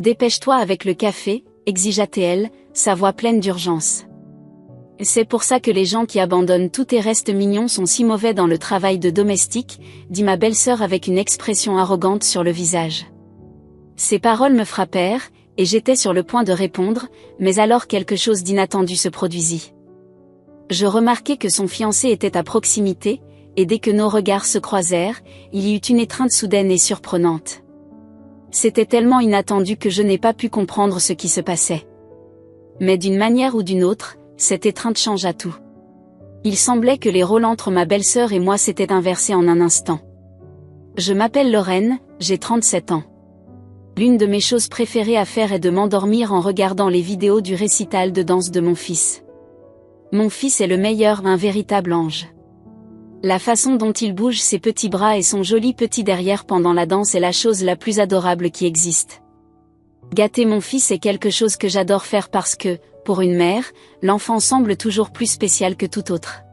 Dépêche-toi avec le café, exigea-t-elle, sa voix pleine d'urgence. C'est pour ça que les gens qui abandonnent tout et restent mignons sont si mauvais dans le travail de domestique, dit ma belle-sœur avec une expression arrogante sur le visage. Ces paroles me frappèrent, et j'étais sur le point de répondre, mais alors quelque chose d'inattendu se produisit. Je remarquai que son fiancé était à proximité, et dès que nos regards se croisèrent, il y eut une étreinte soudaine et surprenante. C'était tellement inattendu que je n'ai pas pu comprendre ce qui se passait. Mais d'une manière ou d'une autre, cette étreinte changea tout. Il semblait que les rôles entre ma belle-sœur et moi s'étaient inversés en un instant. Je m'appelle Lorraine, j'ai 37 ans. L'une de mes choses préférées à faire est de m'endormir en regardant les vidéos du récital de danse de mon fils. Mon fils est le meilleur, un véritable ange. La façon dont il bouge ses petits bras et son joli petit derrière pendant la danse est la chose la plus adorable qui existe. Gâter mon fils est quelque chose que j'adore faire parce que, pour une mère, l'enfant semble toujours plus spécial que tout autre.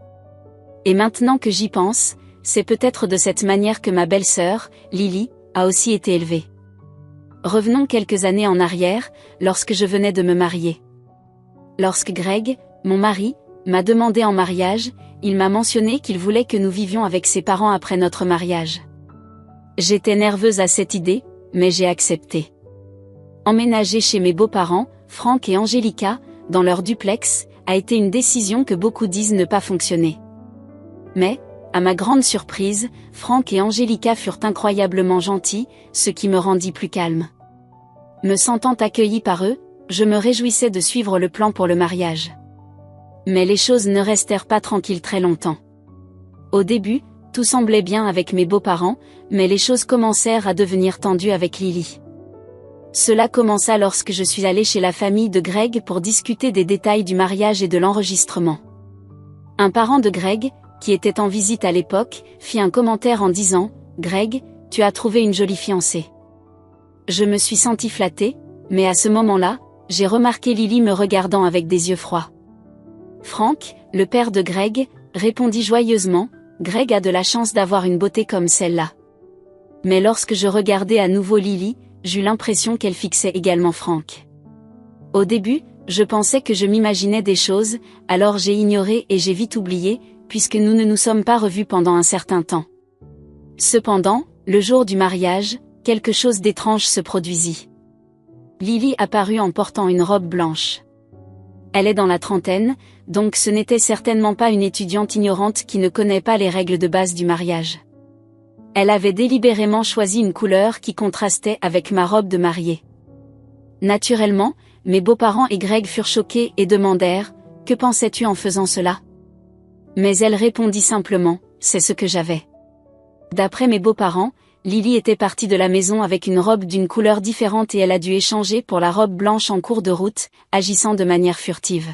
Et maintenant que j'y pense, c'est peut-être de cette manière que ma belle-sœur, Lily, a aussi été élevée. Revenons quelques années en arrière, lorsque je venais de me marier. Lorsque Greg, mon mari, m'a demandé en mariage, il m'a mentionné qu'il voulait que nous vivions avec ses parents après notre mariage. J'étais nerveuse à cette idée, mais j'ai accepté. Emménager chez mes beaux-parents, Franck et Angelica, dans leur duplex, a été une décision que beaucoup disent ne pas fonctionner. Mais, à ma grande surprise, Franck et Angelica furent incroyablement gentils, ce qui me rendit plus calme. Me sentant accueillie par eux, je me réjouissais de suivre le plan pour le mariage. Mais les choses ne restèrent pas tranquilles très longtemps. Au début, tout semblait bien avec mes beaux-parents, mais les choses commencèrent à devenir tendues avec Lily. Cela commença lorsque je suis allée chez la famille de Greg pour discuter des détails du mariage et de l'enregistrement. Un parent de Greg, qui était en visite à l'époque, fit un commentaire en disant « Greg, tu as trouvé une jolie fiancée ». Je me suis sentie flattée, mais à ce moment-là, j'ai remarqué Lily me regardant avec des yeux froids. Franck, le père de Greg, répondit joyeusement « Greg a de la chance d'avoir une beauté comme celle-là ». Mais lorsque je regardais à nouveau Lily, j'eus l'impression qu'elle fixait également Franck. Au début, je pensais que je m'imaginais des choses, alors j'ai ignoré et j'ai vite oublié, puisque nous ne nous sommes pas revus pendant un certain temps. Cependant, le jour du mariage, quelque chose d'étrange se produisit. Lily apparut en portant une robe blanche. Elle est dans la trentaine, donc ce n'était certainement pas une étudiante ignorante qui ne connaît pas les règles de base du mariage. Elle avait délibérément choisi une couleur qui contrastait avec ma robe de mariée. Naturellement, mes beaux-parents et Greg furent choqués et demandèrent « Que pensais-tu en faisant cela ?» Mais elle répondit simplement « C'est ce que j'avais ». D'après mes beaux-parents, Lily était partie de la maison avec une robe d'une couleur différente et elle a dû échanger pour la robe blanche en cours de route, agissant de manière furtive.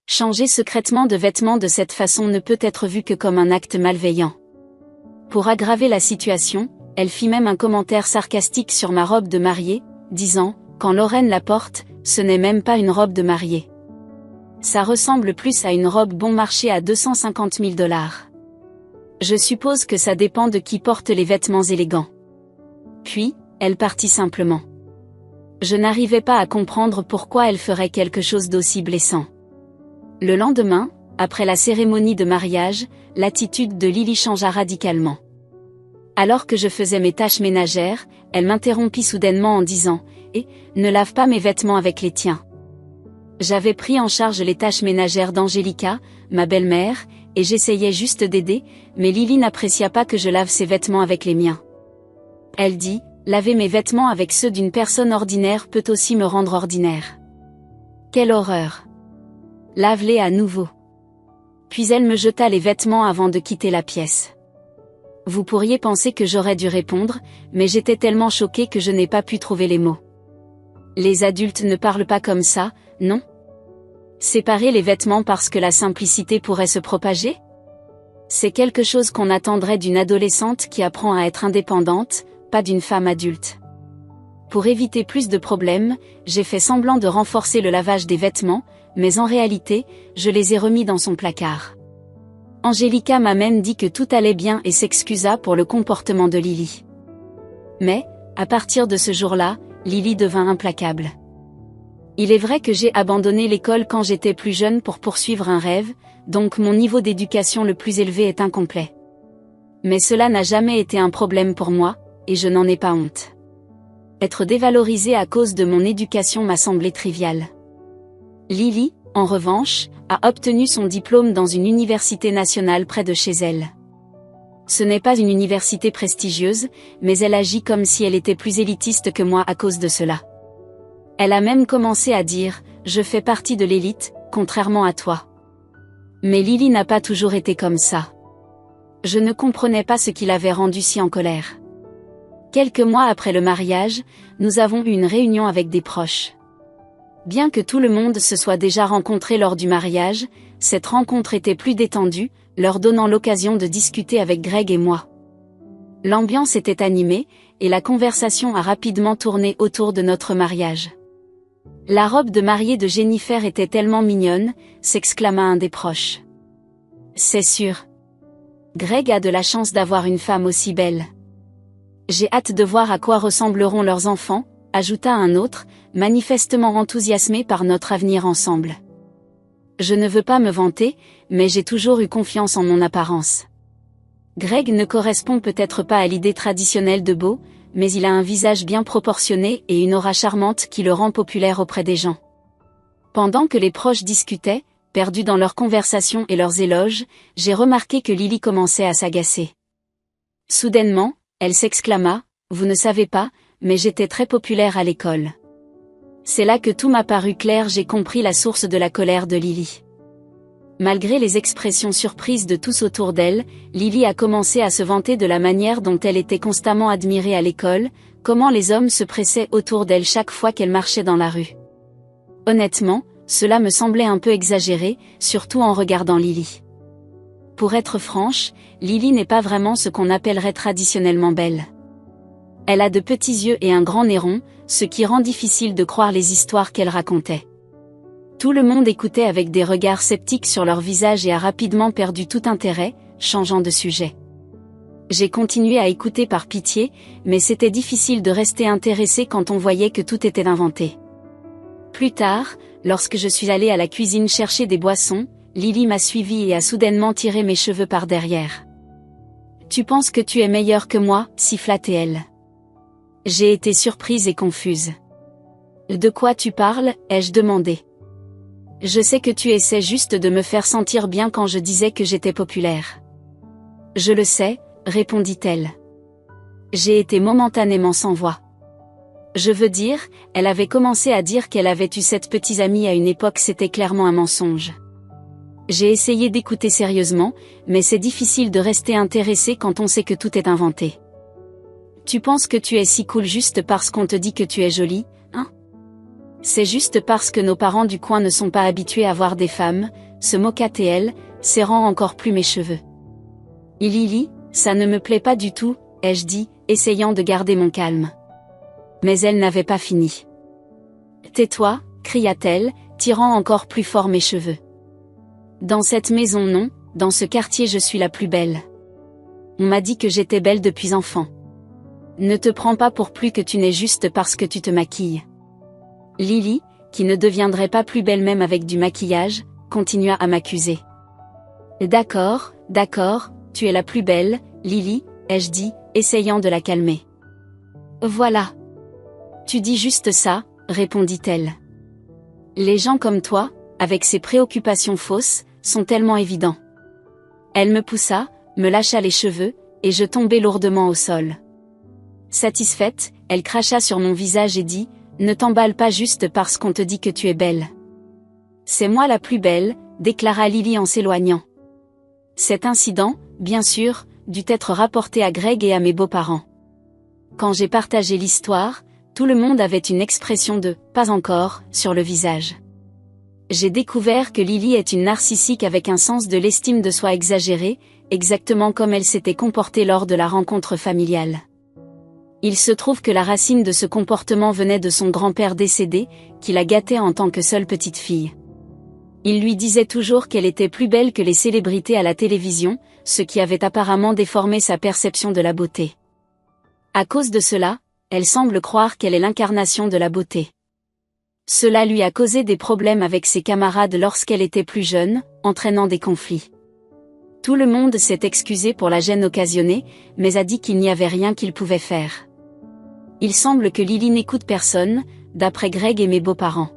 Changer secrètement de vêtements de cette façon ne peut être vu que comme un acte malveillant. Pour aggraver la situation, elle fit même un commentaire sarcastique sur ma robe de mariée, disant « Quand Lorraine la porte, ce n'est même pas une robe de mariée. Ça ressemble plus à une robe bon marché à 250 000 $. Je suppose que ça dépend de qui porte les vêtements élégants. » Puis, elle partit simplement. Je n'arrivais pas à comprendre pourquoi elle ferait quelque chose d'aussi blessant. Le lendemain, après la cérémonie de mariage, l'attitude de Lily changea radicalement. Alors que je faisais mes tâches ménagères, elle m'interrompit soudainement en disant « Eh, ne lave pas mes vêtements avec les tiens. » J'avais pris en charge les tâches ménagères d'Angelica, ma belle-mère, et j'essayais juste d'aider, mais Lily n'apprécia pas que je lave ses vêtements avec les miens. Elle dit « Laver mes vêtements avec ceux d'une personne ordinaire peut aussi me rendre ordinaire. » Quelle horreur! Lave-les à nouveau. Puis elle me jeta les vêtements avant de quitter la pièce. Vous pourriez penser que j'aurais dû répondre, mais j'étais tellement choquée que je n'ai pas pu trouver les mots. Les adultes ne parlent pas comme ça, non? Séparer les vêtements parce que la simplicité pourrait se propager? C'est quelque chose qu'on attendrait d'une adolescente qui apprend à être indépendante, pas d'une femme adulte. Pour éviter plus de problèmes, j'ai fait semblant de renforcer le lavage des vêtements, mais en réalité, je les ai remis dans son placard. Angelica m'a même dit que tout allait bien et s'excusa pour le comportement de Lily. Mais, à partir de ce jour-là, Lily devint implacable. Il est vrai que j'ai abandonné l'école quand j'étais plus jeune pour poursuivre un rêve, donc mon niveau d'éducation le plus élevé est incomplet. Mais cela n'a jamais été un problème pour moi, et je n'en ai pas honte. Être dévalorisée à cause de mon éducation m'a semblé trivial. Lily, en revanche, a obtenu son diplôme dans une université nationale près de chez elle. Ce n'est pas une université prestigieuse, mais elle agit comme si elle était plus élitiste que moi à cause de cela. Elle a même commencé à dire « Je fais partie de l'élite, contrairement à toi ». Mais Lily n'a pas toujours été comme ça. Je ne comprenais pas ce qui l'avait rendue si en colère. Quelques mois après le mariage, nous avons eu une réunion avec des proches. Bien que tout le monde se soit déjà rencontré lors du mariage, cette rencontre était plus détendue, leur donnant l'occasion de discuter avec Greg et moi. L'ambiance était animée, et la conversation a rapidement tourné autour de notre mariage. « La robe de mariée de Jennifer était tellement mignonne », s'exclama un des proches. « C'est sûr. Greg a de la chance d'avoir une femme aussi belle. J'ai hâte de voir à quoi ressembleront leurs enfants », ajouta un autre, manifestement enthousiasmé par notre avenir ensemble. Je ne veux pas me vanter, mais j'ai toujours eu confiance en mon apparence. Greg ne correspond peut-être pas à l'idée traditionnelle de beau, mais il a un visage bien proportionné et une aura charmante qui le rend populaire auprès des gens. Pendant que les proches discutaient, perdus dans leurs conversations et leurs éloges, j'ai remarqué que Lily commençait à s'agacer. Soudainement, elle s'exclama « Vous ne savez pas, mais j'étais très populaire à l'école. » C'est là que tout m'a paru clair, j'ai compris la source de la colère de Lily. Malgré les expressions surprises de tous autour d'elle, Lily a commencé à se vanter de la manière dont elle était constamment admirée à l'école, comment les hommes se pressaient autour d'elle chaque fois qu'elle marchait dans la rue. Honnêtement, cela me semblait un peu exagéré, surtout en regardant Lily. Pour être franche, Lily n'est pas vraiment ce qu'on appellerait traditionnellement belle. Elle a de petits yeux et un grand nez rond, ce qui rend difficile de croire les histoires qu'elle racontait. Tout le monde écoutait avec des regards sceptiques sur leur visage et a rapidement perdu tout intérêt, changeant de sujet. J'ai continué à écouter par pitié, mais c'était difficile de rester intéressé quand on voyait que tout était inventé. Plus tard, lorsque je suis allée à la cuisine chercher des boissons, Lily m'a suivie et a soudainement tiré mes cheveux par derrière. « Tu penses que tu es meilleure que moi ?» siffla-t-elle. J'ai été surprise et confuse. « De quoi tu parles ?» ai-je demandé. « Je sais que tu essaies juste de me faire sentir bien quand je disais que j'étais populaire. »« Je le sais », répondit-elle. J'ai été momentanément sans voix. Je veux dire, elle avait commencé à dire qu'elle avait eu 7 petits amis à une époque, c'était clairement un mensonge. J'ai essayé d'écouter sérieusement, mais c'est difficile de rester intéressé quand on sait que tout est inventé. Tu penses que tu es si cool juste parce qu'on te dit que tu es jolie, hein? C'est juste parce que nos parents du coin ne sont pas habitués à voir des femmes, se moqua-t-elle, serrant encore plus mes cheveux. Lily, ça ne me plaît pas du tout, ai-je dit, essayant de garder mon calme. Mais elle n'avait pas fini. Tais-toi, cria-t-elle, tirant encore plus fort mes cheveux. Dans cette maison non, dans ce quartier je suis la plus belle. On m'a dit que j'étais belle depuis enfant. Ne te prends pas pour plus que tu n'es juste parce que tu te maquilles. Lily, qui ne deviendrait pas plus belle même avec du maquillage, continua à m'accuser. D'accord, tu es la plus belle, Lily, ai-je dit, essayant de la calmer. Voilà. Tu dis juste ça, répondit-elle. Les gens comme toi, avec ces préoccupations fausses, sont tellement évidents. Elle me poussa, me lâcha les cheveux, et je tombai lourdement au sol. Satisfaite, elle cracha sur mon visage et dit, « Ne t'emballe pas juste parce qu'on te dit que tu es belle. »« C'est moi la plus belle, » déclara Lily en s'éloignant. Cet incident, bien sûr, dut être rapporté à Greg et à mes beaux-parents. Quand j'ai partagé l'histoire, tout le monde avait une expression de « pas encore » sur le visage. J'ai découvert que Lily est une narcissique avec un sens de l'estime de soi exagéré, exactement comme elle s'était comportée lors de la rencontre familiale. Il se trouve que la racine de ce comportement venait de son grand-père décédé, qui la gâtait en tant que seule petite fille. Il lui disait toujours qu'elle était plus belle que les célébrités à la télévision, ce qui avait apparemment déformé sa perception de la beauté. À cause de cela, elle semble croire qu'elle est l'incarnation de la beauté. Cela lui a causé des problèmes avec ses camarades lorsqu'elle était plus jeune, entraînant des conflits. Tout le monde s'est excusé pour la gêne occasionnée, mais a dit qu'il n'y avait rien qu'il pouvait faire. Il semble que Lily n'écoute personne, d'après Greg et mes beaux-parents.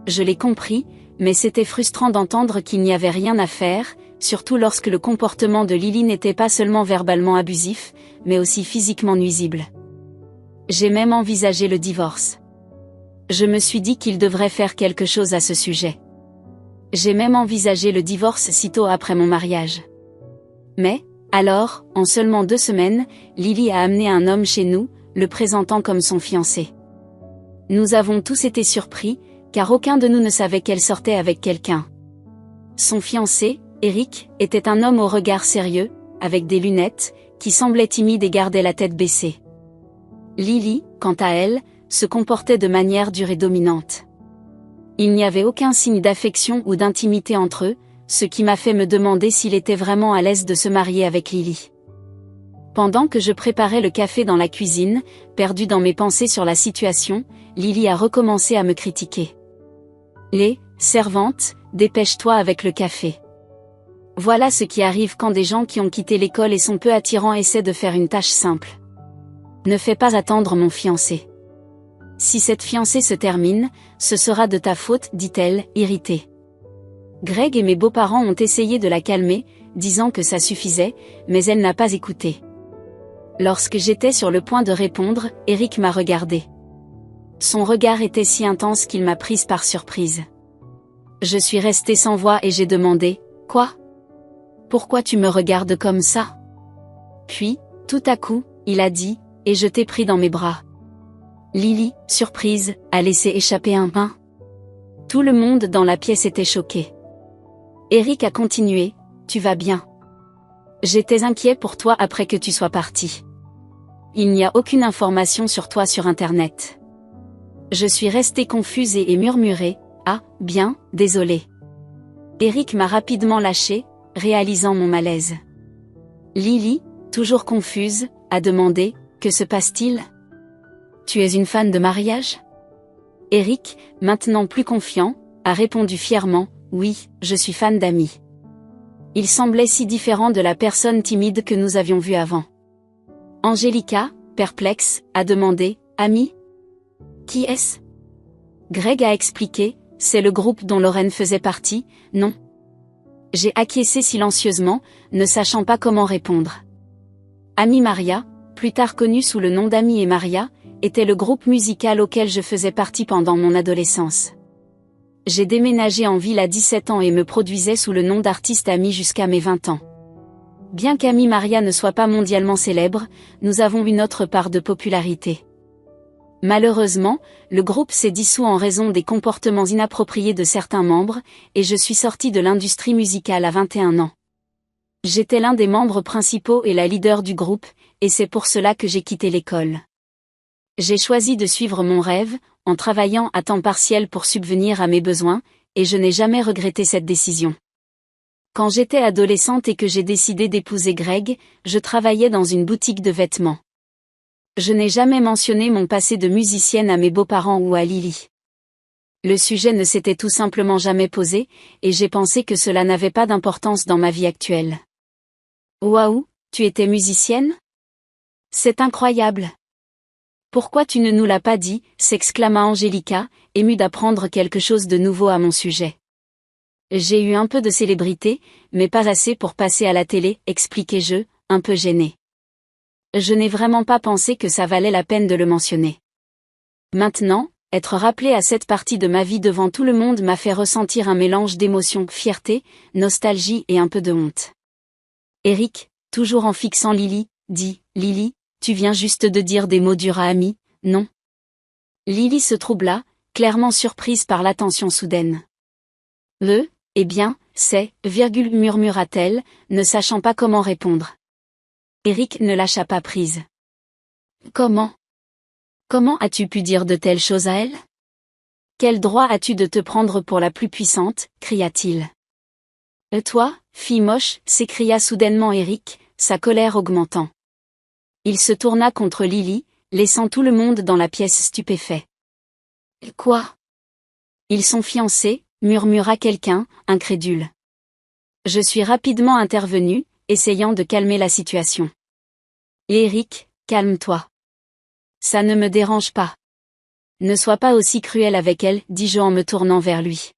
Je l'ai compris, mais c'était frustrant d'entendre qu'il n'y avait rien à faire, surtout lorsque le comportement de Lily n'était pas seulement verbalement abusif, mais aussi physiquement nuisible. J'ai même envisagé le divorce. Je me suis dit qu'il devrait faire quelque chose à ce sujet. J'ai même envisagé le divorce sitôt après mon mariage. Mais, alors, en seulement 2 semaines, Lily a amené un homme chez nous, le présentant comme son fiancé. Nous avons tous été surpris, car aucun de nous ne savait qu'elle sortait avec quelqu'un. Son fiancé, Eric, était un homme au regard sérieux, avec des lunettes, qui semblait timide et gardait la tête baissée. Lily, quant à elle, se comportait de manière dure et dominante. Il n'y avait aucun signe d'affection ou d'intimité entre eux, ce qui m'a fait me demander s'il était vraiment à l'aise de se marier avec Lily. Pendant que je préparais le café dans la cuisine, perdue dans mes pensées sur la situation, Lily a recommencé à me critiquer. « Les servantes, dépêche-toi avec le café. » Voilà ce qui arrive quand des gens qui ont quitté l'école et sont peu attirants essaient de faire une tâche simple. Ne fais pas attendre mon fiancé. Si cette fiancée se termine, ce sera de ta faute, dit-elle, irritée. Greg et mes beaux-parents ont essayé de la calmer, disant que ça suffisait, mais elle n'a pas écouté. Lorsque j'étais sur le point de répondre, Eric m'a regardé. Son regard était si intense qu'il m'a prise par surprise. Je suis restée sans voix et j'ai demandé « Quoi ? Pourquoi tu me regardes comme ça ?» Puis, tout à coup, il a dit « Et je t'ai pris dans mes bras. » Lily, surprise, a laissé échapper un pain. Tout le monde dans la pièce était choqué. Eric a continué « Tu vas bien. J'étais inquiet pour toi après que tu sois parti. Il n'y a aucune information sur toi sur Internet. » Je suis restée confuse et murmuré « Ah, bien, désolé. » Eric m'a rapidement lâché, réalisant mon malaise. Lily, toujours confuse, a demandé « Que se passe-t-il ? Tu es une fan de mariage ?» Eric, maintenant plus confiant, a répondu fièrement « Oui, je suis fan d'amis. » Il semblait si différent de la personne timide que nous avions vue avant. Angelica, perplexe, a demandé « Ami ? Qui est-ce ?» Greg a expliqué « C'est le groupe dont Lorraine faisait partie, non ?» J'ai acquiescé silencieusement, ne sachant pas comment répondre. Ami Maria, plus tard connue sous le nom d'Ami et Maria, était le groupe musical auquel je faisais partie pendant mon adolescence. J'ai déménagé en ville à 17 ans et me produisais sous le nom d'artiste Ami jusqu'à mes 20 ans. Bien qu'Ami Maria ne soit pas mondialement célèbre, nous avons une autre part de popularité. Malheureusement, le groupe s'est dissous en raison des comportements inappropriés de certains membres, et je suis sortie de l'industrie musicale à 21 ans. J'étais l'un des membres principaux et la leader du groupe, et c'est pour cela que j'ai quitté l'école. J'ai choisi de suivre mon rêve, en travaillant à temps partiel pour subvenir à mes besoins, et je n'ai jamais regretté cette décision. Quand j'étais adolescente et que j'ai décidé d'épouser Greg, je travaillais dans une boutique de vêtements. Je n'ai jamais mentionné mon passé de musicienne à mes beaux-parents ou à Lily. Le sujet ne s'était tout simplement jamais posé, et j'ai pensé que cela n'avait pas d'importance dans ma vie actuelle. Waouh, tu étais musicienne ? C'est incroyable. Pourquoi tu ne nous l'as pas dit, s'exclama Angelica, émue d'apprendre quelque chose de nouveau à mon sujet. J'ai eu un peu de célébrité, mais pas assez pour passer à la télé, expliquai-je, un peu gênée. Je n'ai vraiment pas pensé que ça valait la peine de le mentionner. Maintenant, être rappelé à cette partie de ma vie devant tout le monde m'a fait ressentir un mélange d'émotions, fierté, nostalgie et un peu de honte. Eric, toujours en fixant Lily, dit « Lily, tu viens juste de dire des mots durs à Ami, non ?» Lily se troubla, clairement surprise par l'attention soudaine. « Eh bien, c'est, murmura-t-elle, ne sachant pas comment répondre. Eric ne lâcha pas prise. « Comment as-tu pu dire de telles choses à elle ? Quel droit as-tu de te prendre pour la plus puissante ?» cria-t-il. « Toi, fille moche » s'écria soudainement Eric, sa colère augmentant. Il se tourna contre Lily, laissant tout le monde dans la pièce stupéfait. Quoi? Ils sont fiancés, murmura quelqu'un, incrédule. Je suis rapidement intervenu, essayant de calmer la situation. Eric, calme-toi. Ça ne me dérange pas. Ne sois pas aussi cruel avec elle, dis-je en me tournant vers lui.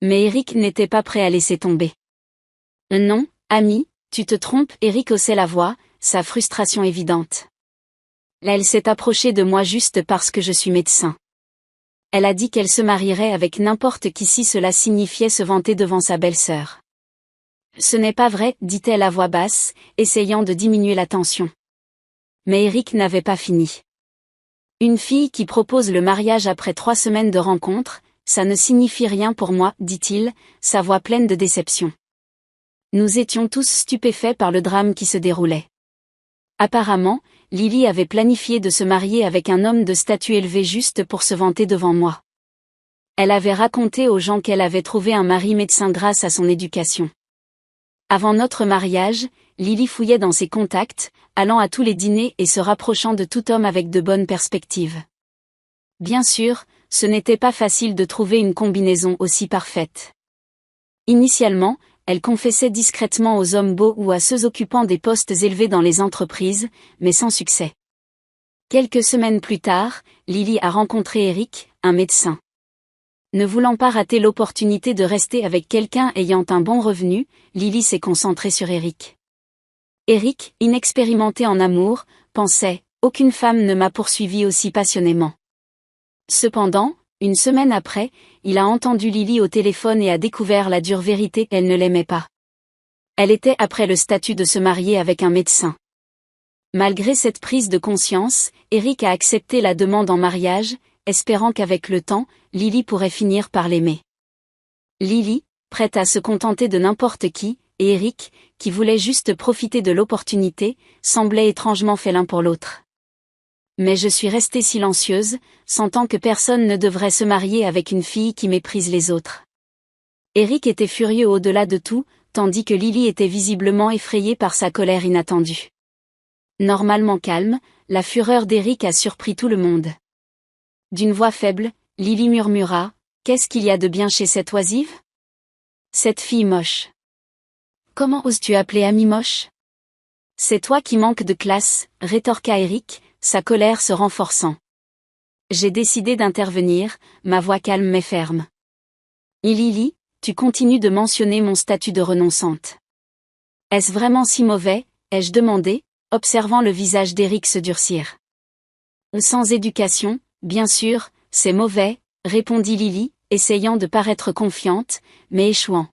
Mais Eric n'était pas prêt à laisser tomber. Non, ami, tu te trompes, Eric haussait la voix, sa frustration évidente. Elle s'est approchée de moi juste parce que je suis médecin. Elle a dit qu'elle se marierait avec n'importe qui si cela signifiait se vanter devant sa belle-sœur. Ce n'est pas vrai, dit-elle à voix basse, essayant de diminuer la tension. Mais Eric n'avait pas fini. Une fille qui propose le mariage après 3 semaines de rencontre, ça ne signifie rien pour moi, dit-il, sa voix pleine de déception. Nous étions tous stupéfaits par le drame qui se déroulait. Apparemment, Lily avait planifié de se marier avec un homme de statut élevé juste pour se vanter devant moi. Elle avait raconté aux gens qu'elle avait trouvé un mari médecin grâce à son éducation. Avant notre mariage, Lily fouillait dans ses contacts, allant à tous les dîners et se rapprochant de tout homme avec de bonnes perspectives. Bien sûr, ce n'était pas facile de trouver une combinaison aussi parfaite. Initialement, elle confessait discrètement aux hommes beaux ou à ceux occupant des postes élevés dans les entreprises, mais sans succès. Quelques semaines plus tard, Lily a rencontré Eric, un médecin. Ne voulant pas rater l'opportunité de rester avec quelqu'un ayant un bon revenu, Lily s'est concentrée sur Eric. Eric, inexpérimenté en amour, pensait « Aucune femme ne m'a poursuivi aussi passionnément ». Cependant, une semaine après, il a entendu Lily au téléphone et a découvert la dure vérité, elle ne l'aimait pas. Elle était après le statut de se marier avec un médecin. Malgré cette prise de conscience, Eric a accepté la demande en mariage, espérant qu'avec le temps, Lily pourrait finir par l'aimer. Lily, prête à se contenter de n'importe qui, et Eric, qui voulait juste profiter de l'opportunité, semblaient étrangement faits l'un pour l'autre. Mais je suis restée silencieuse, sentant que personne ne devrait se marier avec une fille qui méprise les autres. Eric était furieux au-delà de tout, tandis que Lily était visiblement effrayée par sa colère inattendue. Normalement calme, la fureur d'Eric a surpris tout le monde. D'une voix faible, Lily murmura « Qu'est-ce qu'il y a de bien chez cette oisive ? Cette fille moche. Comment oses-tu appeler amie moche ? C'est toi qui manques de classe, rétorqua Eric, sa colère se renforçant. J'ai décidé d'intervenir, ma voix calme mais ferme. Lily, tu continues de mentionner mon statut de renonçante. Est-ce vraiment si mauvais, ai-je demandé, observant le visage d'Eric se durcir. Sans éducation, bien sûr, c'est mauvais, répondit Lily, essayant de paraître confiante, mais échouant.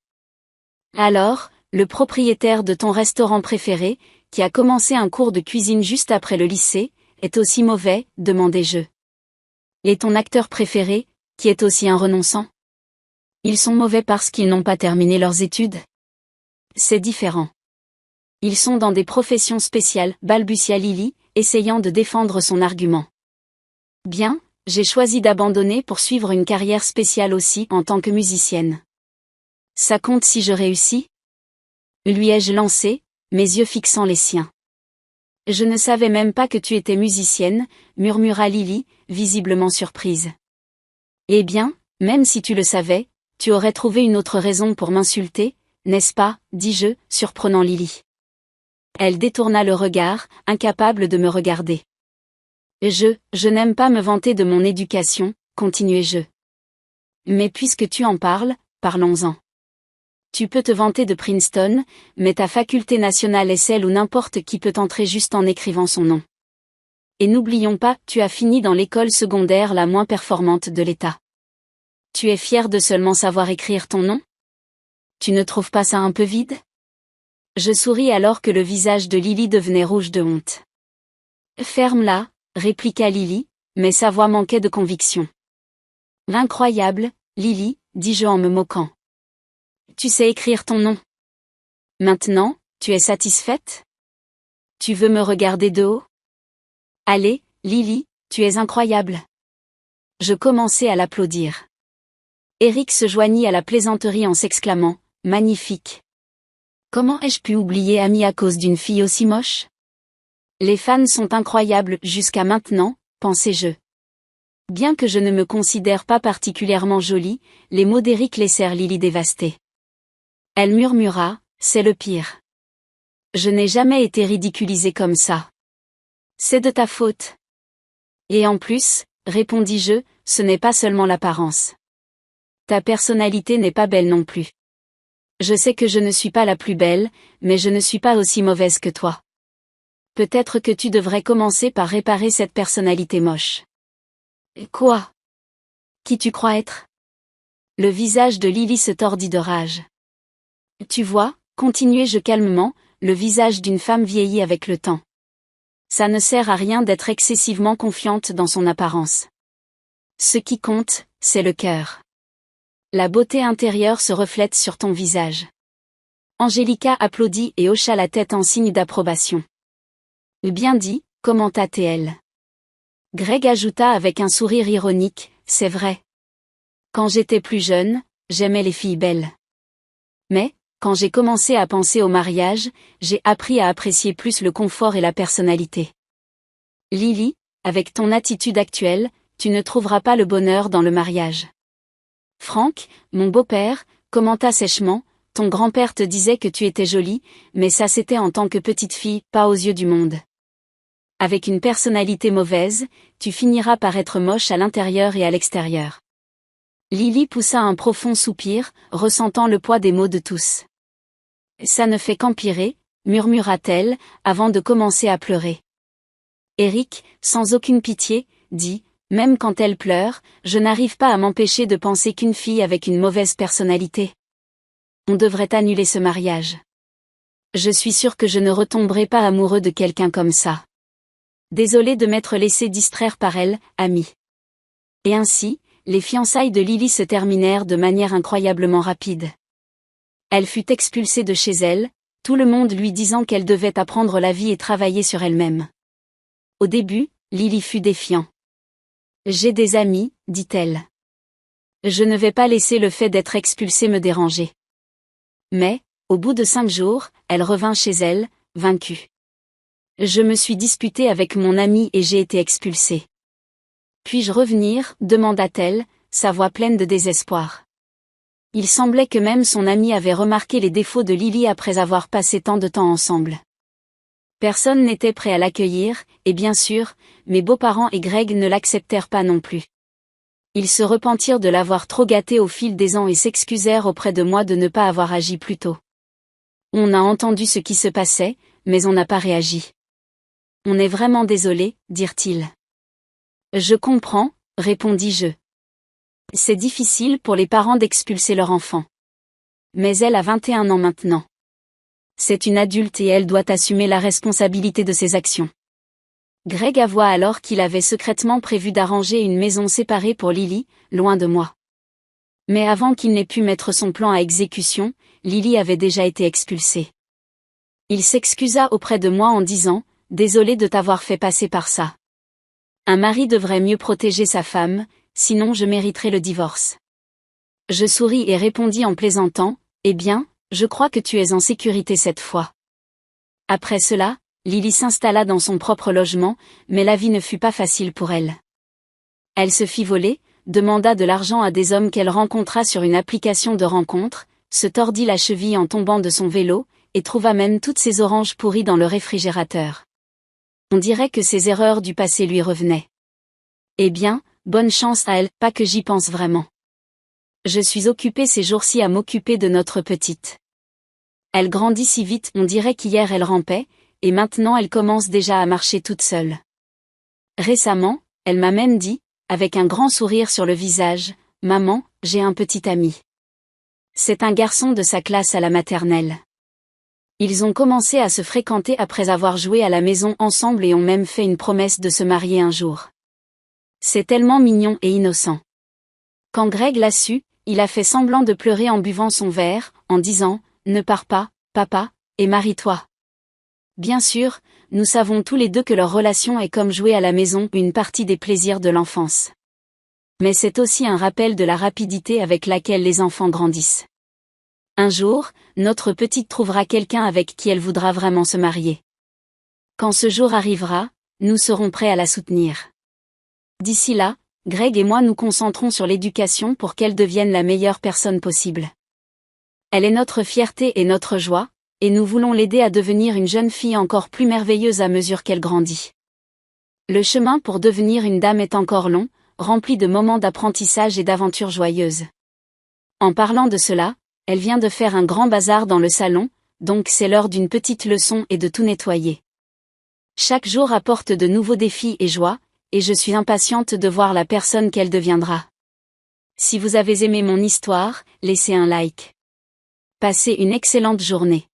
Alors, le propriétaire de ton restaurant préféré, qui a commencé un cours de cuisine juste après le lycée, est aussi mauvais, demandai-je. Et ton acteur préféré, qui est aussi un renonçant? Ils sont mauvais parce qu'ils n'ont pas terminé leurs études. C'est différent. Ils sont dans des professions spéciales, balbutia Lily, essayant de défendre son argument. Bien, j'ai choisi d'abandonner pour suivre une carrière spéciale aussi en tant que musicienne. Ça compte si je réussis? Lui ai-je lancé, mes yeux fixant les siens. Je ne savais même pas que tu étais musicienne, murmura Lily, visiblement surprise. Eh bien, même si tu le savais, tu aurais trouvé une autre raison pour m'insulter, n'est-ce pas, dis-je, surprenant Lily. Elle détourna le regard, incapable de me regarder. Je n'aime pas me vanter de mon éducation, continuai-je. Mais puisque tu en parles, parlons-en. Tu peux te vanter de Princeton, mais ta faculté nationale est celle où n'importe qui peut entrer juste en écrivant son nom. Et n'oublions pas, tu as fini dans l'école secondaire la moins performante de l'État. Tu es fier de seulement savoir écrire ton nom? Tu ne trouves pas ça un peu vide? Je souris alors que le visage de Lily devenait rouge de honte. Ferme-la, répliqua Lily, mais sa voix manquait de conviction. Incroyable, Lily, dis-je en me moquant. Tu sais écrire ton nom. Maintenant, tu es satisfaite? Tu veux me regarder de haut? Allez, Lily, tu es incroyable. Je commençai à l'applaudir. Eric se joignit à la plaisanterie en s'exclamant « Magnifique !» Comment ai-je pu oublier Amy à cause d'une fille aussi moche? Les fans sont incroyables jusqu'à maintenant, pensais-je. Bien que je ne me considère pas particulièrement jolie, les mots d'Eric laissèrent Lily dévastée. Elle murmura, c'est le pire. Je n'ai jamais été ridiculisée comme ça. C'est de ta faute. Et en plus, répondis-je, ce n'est pas seulement l'apparence. Ta personnalité n'est pas belle non plus. Je sais que je ne suis pas la plus belle, mais je ne suis pas aussi mauvaise que toi. Peut-être que tu devrais commencer par réparer cette personnalité moche. Quoi? Qui tu crois être? Le visage de Lily se tordit de rage. Tu vois, continuai-je calmement, le visage d'une femme vieillit avec le temps. Ça ne sert à rien d'être excessivement confiante dans son apparence. Ce qui compte, c'est le cœur. La beauté intérieure se reflète sur ton visage. Angelica applaudit et hocha la tête en signe d'approbation. Bien dit, commenta-t-elle. Greg ajouta avec un sourire ironique, c'est vrai. Quand j'étais plus jeune, j'aimais les filles belles. Mais, quand j'ai commencé à penser au mariage, j'ai appris à apprécier plus le confort et la personnalité. Lily, avec ton attitude actuelle, tu ne trouveras pas le bonheur dans le mariage. Frank, mon beau-père, commenta sèchement, ton grand-père te disait que tu étais jolie, mais ça c'était en tant que petite fille, pas aux yeux du monde. Avec une personnalité mauvaise, tu finiras par être moche à l'intérieur et à l'extérieur. Lily poussa un profond soupir, ressentant le poids des mots de tous. Ça ne fait qu'empirer, murmura-t-elle, avant de commencer à pleurer. Eric, sans aucune pitié, dit, même quand elle pleure, je n'arrive pas à m'empêcher de penser qu'une fille avec une mauvaise personnalité. On devrait annuler ce mariage. Je suis sûre que je ne retomberai pas amoureux de quelqu'un comme ça. Désolé de m'être laissé distraire par elle, ami. Et ainsi, les fiançailles de Lily se terminèrent de manière incroyablement rapide. Elle fut expulsée de chez elle, tout le monde lui disant qu'elle devait apprendre la vie et travailler sur elle-même. Au début, Lily fut défiant. J'ai des amis, dit-elle. Je ne vais pas laisser le fait d'être expulsée me déranger. Mais, au bout de 5 jours, elle revint chez elle, vaincue. Je me suis disputée avec mon amie et j'ai été expulsée. Puis-je revenir, demanda-t-elle, sa voix pleine de désespoir. Il semblait que même son amie avait remarqué les défauts de Lily après avoir passé tant de temps ensemble. Personne n'était prêt à l'accueillir, et bien sûr, mes beaux-parents et Greg ne l'acceptèrent pas non plus. Ils se repentirent de l'avoir trop gâtée au fil des ans et s'excusèrent auprès de moi de ne pas avoir agi plus tôt. On a entendu ce qui se passait, mais on n'a pas réagi. On est vraiment désolé, dirent-ils. Je comprends, répondis-je. C'est difficile pour les parents d'expulser leur enfant. Mais elle a 21 ans maintenant. C'est une adulte et elle doit assumer la responsabilité de ses actions. Greg avoua alors qu'il avait secrètement prévu d'arranger une maison séparée pour Lily, loin de moi. Mais avant qu'il n'ait pu mettre son plan à exécution, Lily avait déjà été expulsée. Il s'excusa auprès de moi en disant, « Désolé de t'avoir fait passer par ça. Un mari devrait mieux protéger sa femme, sinon je mériterais le divorce. » Je souris et répondis en plaisantant, « Eh bien, je crois que tu es en sécurité cette fois. » Après cela, Lily s'installa dans son propre logement, mais la vie ne fut pas facile pour elle. Elle se fit voler, demanda de l'argent à des hommes qu'elle rencontra sur une application de rencontre, se tordit la cheville en tombant de son vélo, et trouva même toutes ses oranges pourries dans le réfrigérateur. On dirait que ses erreurs du passé lui revenaient. Eh bien, bonne chance à elle, pas que j'y pense vraiment. Je suis occupée ces jours-ci à m'occuper de notre petite. Elle grandit si vite, on dirait qu'hier elle rampait, et maintenant elle commence déjà à marcher toute seule. Récemment, elle m'a même dit, avec un grand sourire sur le visage, « Maman, j'ai un petit ami. C'est un garçon de sa classe à la maternelle. » Ils ont commencé à se fréquenter après avoir joué à la maison ensemble et ont même fait une promesse de se marier un jour. C'est tellement mignon et innocent. Quand Greg l'a su, il a fait semblant de pleurer en buvant son verre, en disant « Ne pars pas, papa, et marie-toi. » Bien sûr, nous savons tous les deux que leur relation est comme jouer à la maison une partie des plaisirs de l'enfance. Mais c'est aussi un rappel de la rapidité avec laquelle les enfants grandissent. Un jour, notre petite trouvera quelqu'un avec qui elle voudra vraiment se marier. Quand ce jour arrivera, nous serons prêts à la soutenir. D'ici là, Greg et moi nous concentrons sur l'éducation pour qu'elle devienne la meilleure personne possible. Elle est notre fierté et notre joie, et nous voulons l'aider à devenir une jeune fille encore plus merveilleuse à mesure qu'elle grandit. Le chemin pour devenir une dame est encore long, rempli de moments d'apprentissage et d'aventures joyeuses. En parlant de cela, elle vient de faire un grand bazar dans le salon, donc c'est l'heure d'une petite leçon et de tout nettoyer. Chaque jour apporte de nouveaux défis et joies, et je suis impatiente de voir la personne qu'elle deviendra. Si vous avez aimé mon histoire, laissez un like. Passez une excellente journée.